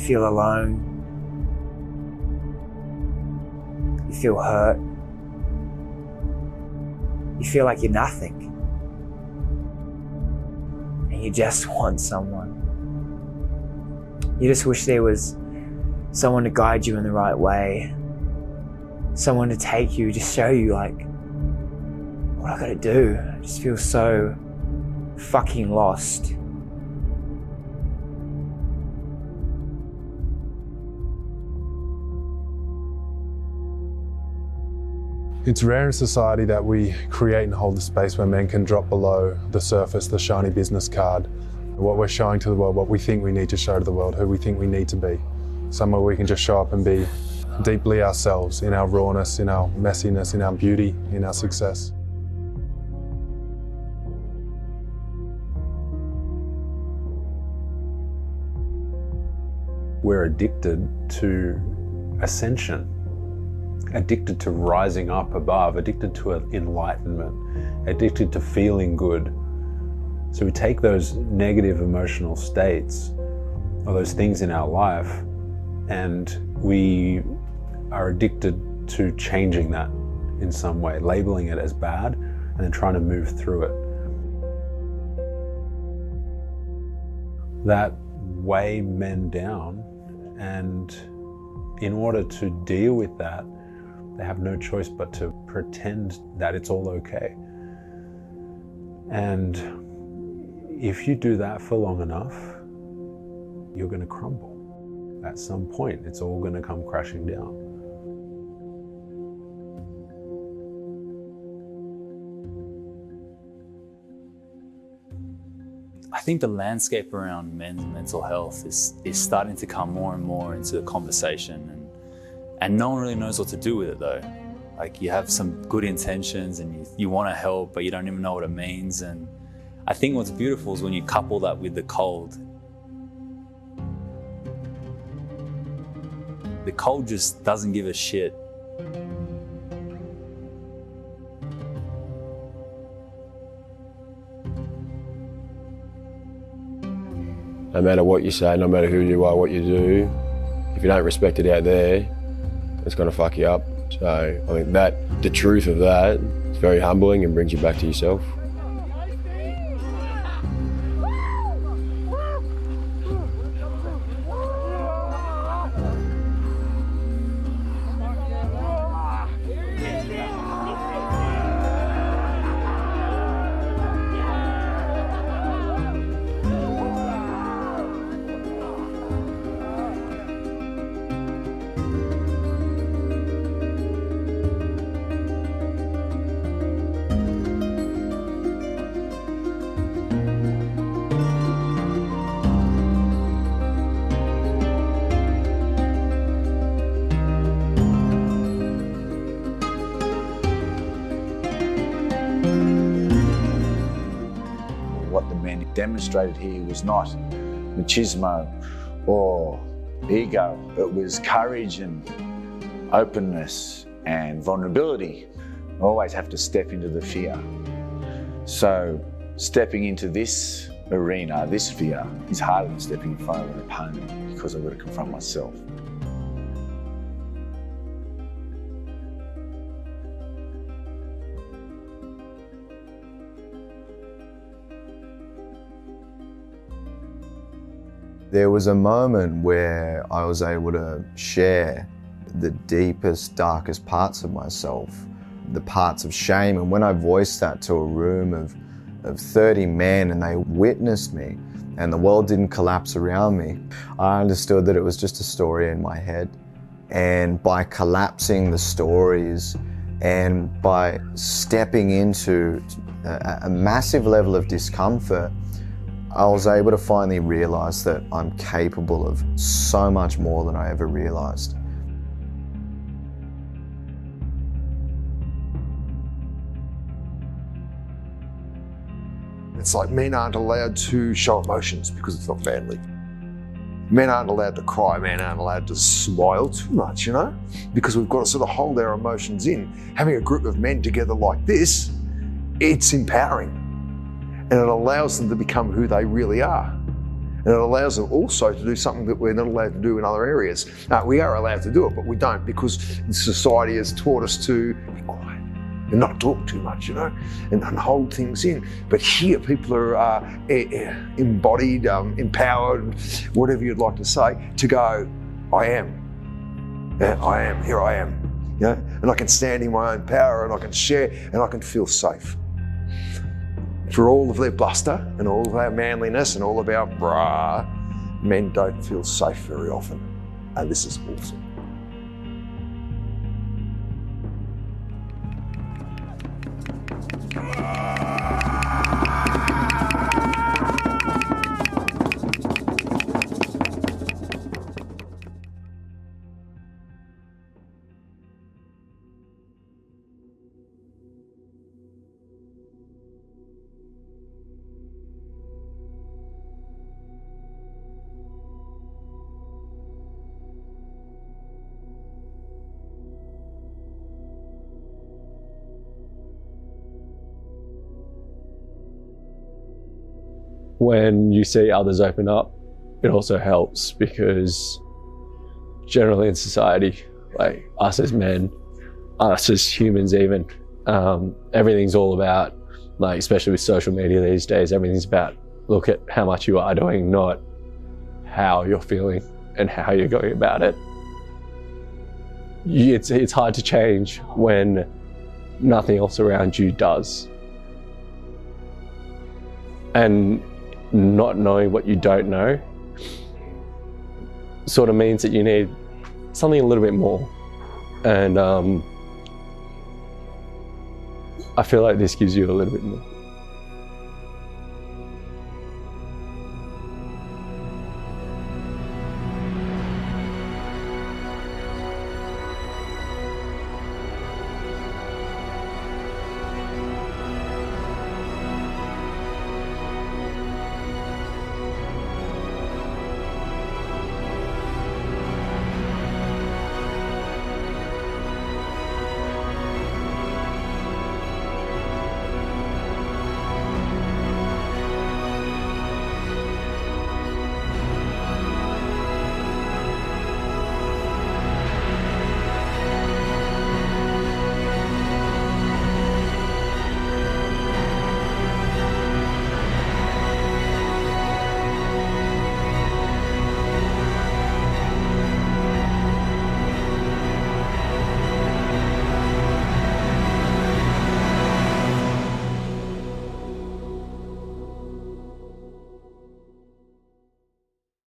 feel alone. You feel hurt. You feel like you're nothing. And you just want someone. You just wish there was someone to guide you in the right way. Someone to take you, just show you like, what I gotta do. I just feel so fucking lost. It's rare in society that we create and hold a space where men can drop below the surface, the shiny business card, what we're showing to the world, what we think we need to show to the world, who we think we need to be. Somewhere we can just show up and be deeply ourselves, in our rawness, in our messiness, in our beauty, in our success. We're addicted to ascension, addicted to rising up above, addicted to enlightenment, addicted to feeling good. So we take those negative emotional states or those things in our life and we are addicted to changing that in some way, labeling it as bad and then trying to move through it. That weigh men down, and in order to deal with that, they have no choice but to pretend that it's all okay. And if you do that for long enough, you're going to crumble. At some point, it's all going to come crashing down. I think the landscape around men's mental health is starting to come more and more into the conversation, and no one really knows what to do with it though. Like, you have some good intentions and you want to help, but you don't even know what it means. And I think what's beautiful is when you couple that with the cold. The cold just doesn't give a shit. No matter what you say, no matter who you are, what you do, if you don't respect it out there, it's going to fuck you up. So I think that the truth of that is very humbling and brings you back to yourself. What the men demonstrated here was not machismo or ego. It was courage and openness and vulnerability. I always have to step into the fear. So stepping into this arena, this fear, is harder than stepping in front of an opponent because I've got to confront myself. There was a moment where I was able to share the deepest, darkest parts of myself, the parts of shame. And when I voiced that to a room of 30 men and they witnessed me and the world didn't collapse around me, I understood that it was just a story in my head. And by collapsing the stories and by stepping into a massive level of discomfort, I was able to finally realize that I'm capable of so much more than I ever realized. It's like men aren't allowed to show emotions because it's not manly. Men aren't allowed to cry, men aren't allowed to smile too much, you know? Because we've got to sort of hold our emotions in. Having a group of men together like this, it's empowering. And it allows them to become who they really are. And it allows them also to do something that we're not allowed to do in other areas. We are allowed to do it, but we don't, because society has taught us to be quiet and not talk too much, and hold things in. But here people are embodied, empowered, whatever you'd like to say, to go, I am, here I am. And I can stand in my own power, and I can share, and I can feel safe. For all of their bluster and all of our manliness and all of our brah, men don't feel safe very often. And this is awesome. When you see others open up, it also helps, because generally in society, like us as men, us as humans even, everything's all about, like, especially with social media these days, everything's about, look at how much you are doing, not how you're feeling and how you're going about it. It's hard to change when nothing else around you does. And not knowing what you don't know sort of means that you need something a little bit more. And I feel like this gives you a little bit more.